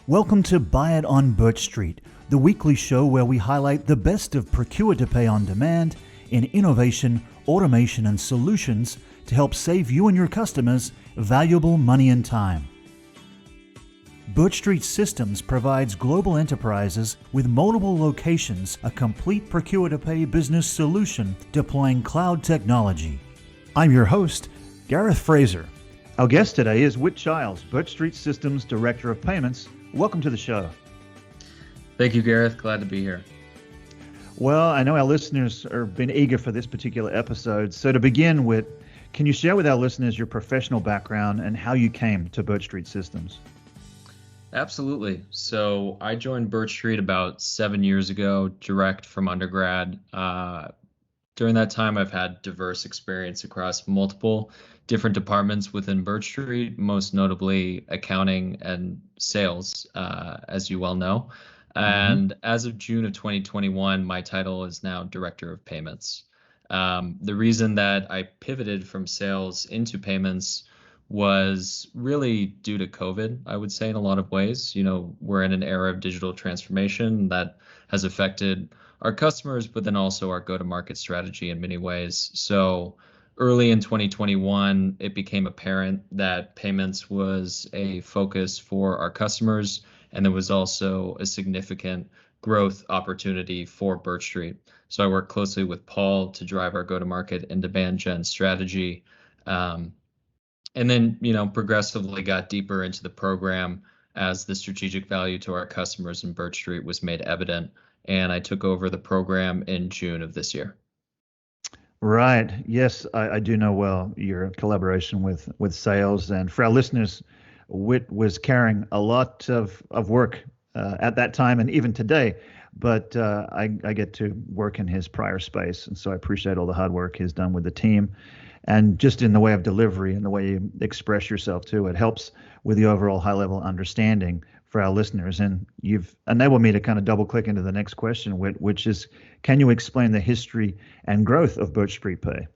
Welcome to Buy It on BirchStreet, the weekly show where we highlight the best of procure-to-pay on demand in innovation, automation, and solutions to help save you and your customers valuable money and time. BirchStreet Systems provides global enterprises with multiple locations a complete procure-to-pay business solution deploying cloud technology. I'm your host, Gareth Fraser. Our guest today is Whit Chiles, BirchStreet Systems Director of Payments. Welcome to the show. Thank you, Gareth. Glad to be here. Well, I know our listeners have been eager for this particular episode. So to begin with, can you share with our listeners your professional background and how you came to BirchStreet Systems? Absolutely. So I joined BirchStreet about 7 years ago, direct from undergrad. During that time, I've had diverse experience across multiple different departments within BirchStreet, most notably accounting and sales, as you well know. And as of June of 2021, my title is now Director of Payments. The reason that I pivoted from sales into payments was really due to COVID, I would say, in a lot of ways. You know, we're in an era of digital transformation that has affected our customers, but then also our go-to-market strategy in many ways. So early in 2021, it became apparent that payments was a focus for our customers, and there was also a significant growth opportunity for BirchStreet. So I worked closely with Paul to drive our go-to-market and demand gen strategy. And then, progressively got deeper into the program as the strategic value to our customers in BirchStreet was made evident. And I took over the program in June of this year. Right. Yes, I do know well your collaboration with sales. And for our listeners, Whit was carrying a lot of work at that time and even today. But I get to work in his prior space. And so I appreciate all the hard work he's done with the team. And just in the way of delivery and the way you express yourself too, it helps with the overall high-level understanding for our listeners. And you've enabled me to kind of double-click into the next question, which is, can you explain the history and growth of BirchStreet Pay?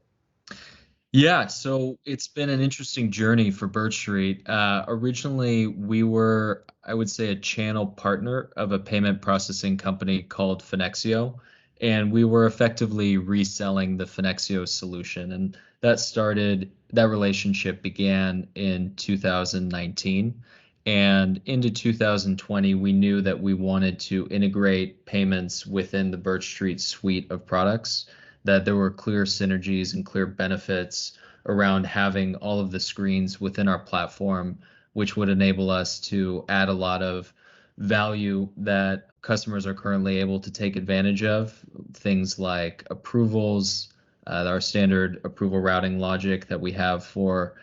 Yeah, so it's been an interesting journey for BirchStreet. Originally, we were, I would say, a channel partner of a payment processing company called Finexio, and we were effectively reselling the Finexio solution. And that relationship began in 2019. And into 2020, we knew that we wanted to integrate payments within the BirchStreet suite of products, that there were clear synergies and clear benefits around having all of the screens within our platform, which would enable us to add a lot of value that customers are currently able to take advantage of. Things like approvals, our standard approval routing logic that we have for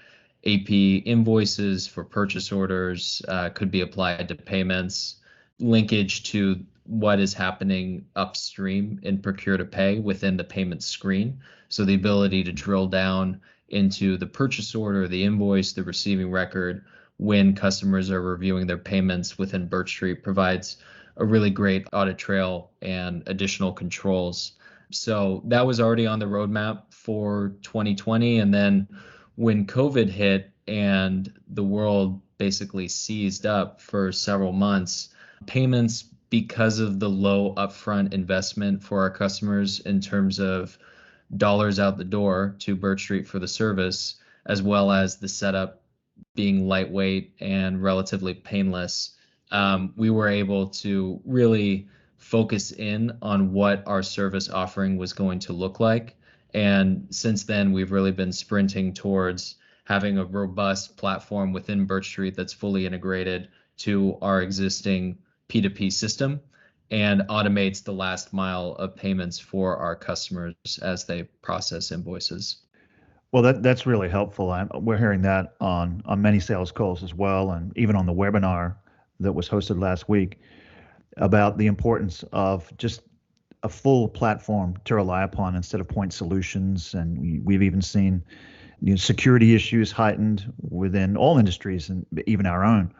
AP invoices, for purchase orders, could be applied to payments, linkage to what is happening upstream in procure to pay within the payment screen. So the ability to drill down into the purchase order, the invoice, the receiving record when customers are reviewing their payments within BirchStreet provides a really great audit trail and additional controls. So that was already on the roadmap for 2020. And then when COVID hit and the world basically seized up for several months, payments, because of the low upfront investment for our customers in terms of dollars out the door to BirchStreet for the service, as well as the setup being lightweight and relatively painless, we were able to really focus in on what our service offering was going to look like. And since then, we've really been sprinting towards having a robust platform within BirchStreet that's fully integrated to our existing P2P system and automates the last mile of payments for our customers as they process invoices. Well, that's really helpful. We're hearing that on many sales calls as well, and even on the webinar that was hosted last week about the importance of just a full platform to rely upon instead of point solutions. And we've even seen security issues heightened within all industries and even our own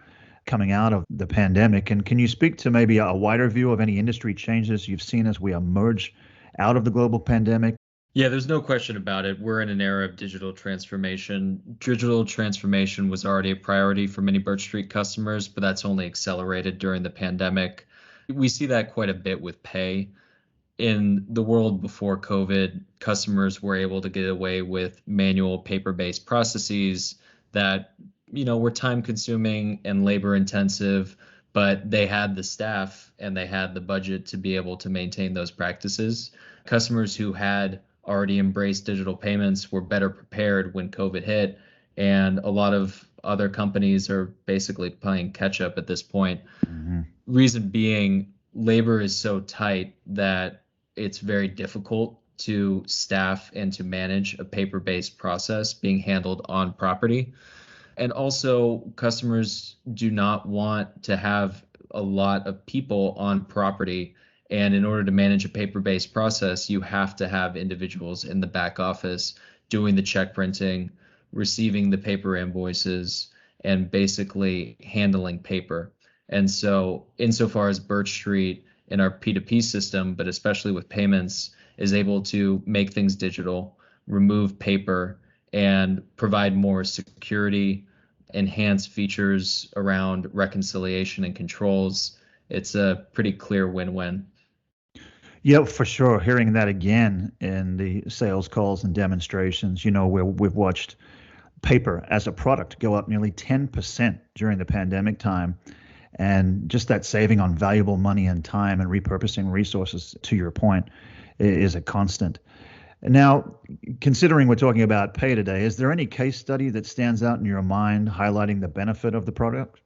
coming out of the pandemic. And can you speak to maybe a wider view of any industry changes you've seen as we emerge out of the global pandemic? Yeah, there's no question about it. We're in an era of digital transformation. Digital transformation was already a priority for many Birch Street customers, but that's only accelerated during the pandemic. We see that quite a bit with pay. In the world before COVID, customers were able to get away with manual paper-based processes that, were time consuming and labor intensive, but they had the staff and they had the budget to be able to maintain those practices. Customers who had already embraced digital payments were better prepared when COVID hit, and a lot of other companies are basically playing catch up at this point. Hmm. Reason being, labor is so tight that it's very difficult to staff and to manage a paper-based process being handled on property. And also, customers do not want to have a lot of people on property. And in order to manage a paper-based process, you have to have individuals in the back office doing the check printing, receiving the paper invoices, and basically handling paper. And so, insofar as Birch Street in our P2P system, but especially with payments, is able to make things digital, remove paper, and provide more security, enhance features around reconciliation and controls, it's a pretty clear win-win. Yeah, for sure. Hearing that again in the sales calls and demonstrations, where we've watched paper as a product go up nearly 10% during the pandemic time. And just that saving on valuable money and time and repurposing resources, to your point, is a constant. Now, considering we're talking about pay today, is there any case study that stands out in your mind highlighting the benefit of the product?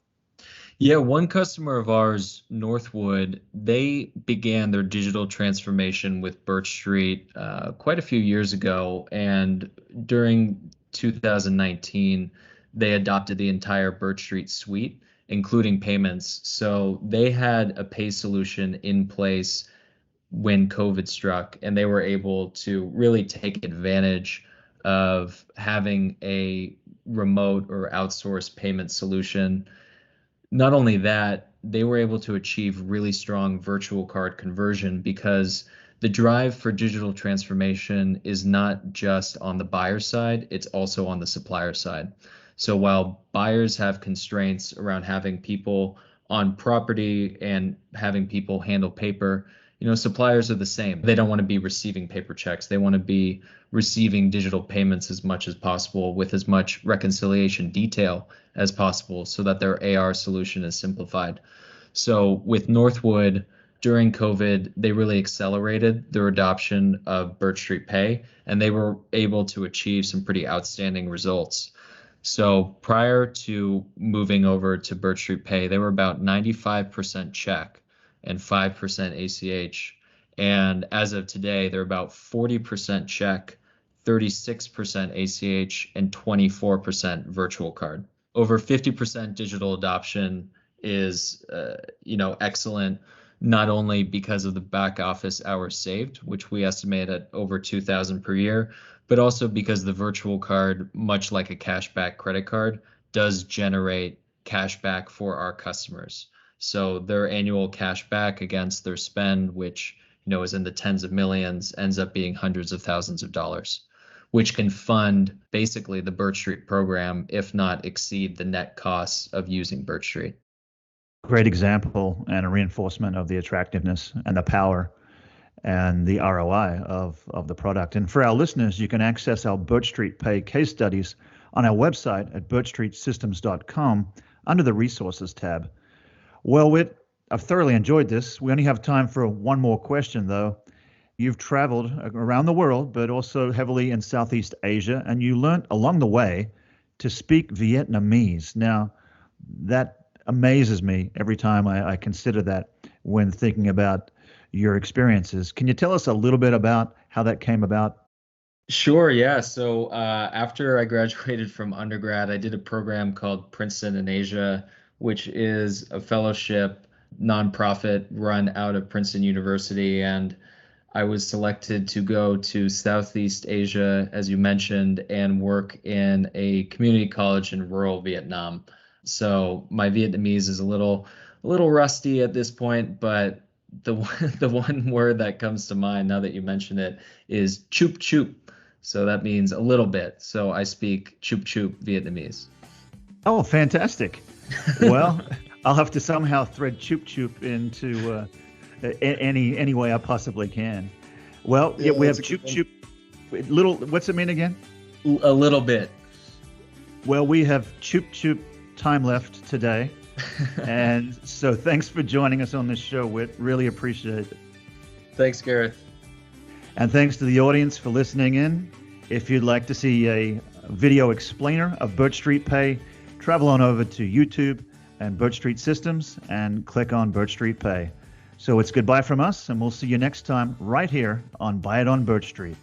Yeah, one customer of ours, Northwood, they began their digital transformation with Birch Street quite a few years ago. And during 2019, they adopted the entire Birch Street suite, including payments. So they had a pay solution in place when COVID struck, and they were able to really take advantage of having a remote or outsourced payment solution. Not only that, they were able to achieve really strong virtual card conversion because the drive for digital transformation is not just on the buyer side, it's also on the supplier side. So while buyers have constraints around having people on property and having people handle paper, suppliers are the same. They don't want to be receiving paper checks. They want to be receiving digital payments as much as possible with as much reconciliation detail as possible so that their AR solution is simplified. So with Northwood, during COVID, they really accelerated their adoption of Birch Street Pay, and they were able to achieve some pretty outstanding results. So prior to moving over to Birch Street Pay, they were about 95% check and 5% ACH. And as of today, they're about 40% check, 36% ACH, and 24% virtual card. Over 50% digital adoption is, excellent, not only because of the back office hours saved, which we estimate at over 2,000 per year, but also because the virtual card, much like a cashback credit card, does generate cashback for our customers. So their annual cashback against their spend, which is in the tens of millions, ends up being hundreds of thousands of dollars, which can fund basically the Birch Street program, if not exceed the net costs of using Birch Street. Great example and a reinforcement of the attractiveness and the power and the ROI of the product. And for our listeners, you can access our Birch Street Pay case studies on our website at birchstreetsystems.com under the Resources tab. Well, Whit, I've thoroughly enjoyed this. We only have time for one more question, though. You've traveled around the world, but also heavily in Southeast Asia, and you learned along the way to speak Vietnamese. Now, that amazes me every time I consider that when thinking about your experiences. Can you tell us a little bit about how that came about? Sure, yeah. So after I graduated from undergrad, I did a program called Princeton in Asia, which is a fellowship nonprofit run out of Princeton University. And I was selected to go to Southeast Asia, as you mentioned, and work in a community college in rural Vietnam. So my Vietnamese is a little rusty at this point, but the one word that comes to mind now that you mention it is choop choop. So that means a little bit. So I speak choop choop Vietnamese. Oh, fantastic. Well, I'll have to somehow thread choop choop into any way I possibly can. Well, yeah, we have choop choop. Little, what's it mean again? A little bit. Well, we have choop choop time left today. And so thanks for joining us on this show, Whit. Really appreciate it. Thanks, Gareth. And thanks to the audience for listening in. If you'd like to see a video explainer of BirchStreet Pay, travel on over to YouTube and BirchStreet Systems and click on BirchStreet Pay. So it's goodbye from us, and we'll see you next time right here on Buy It on BirchStreet.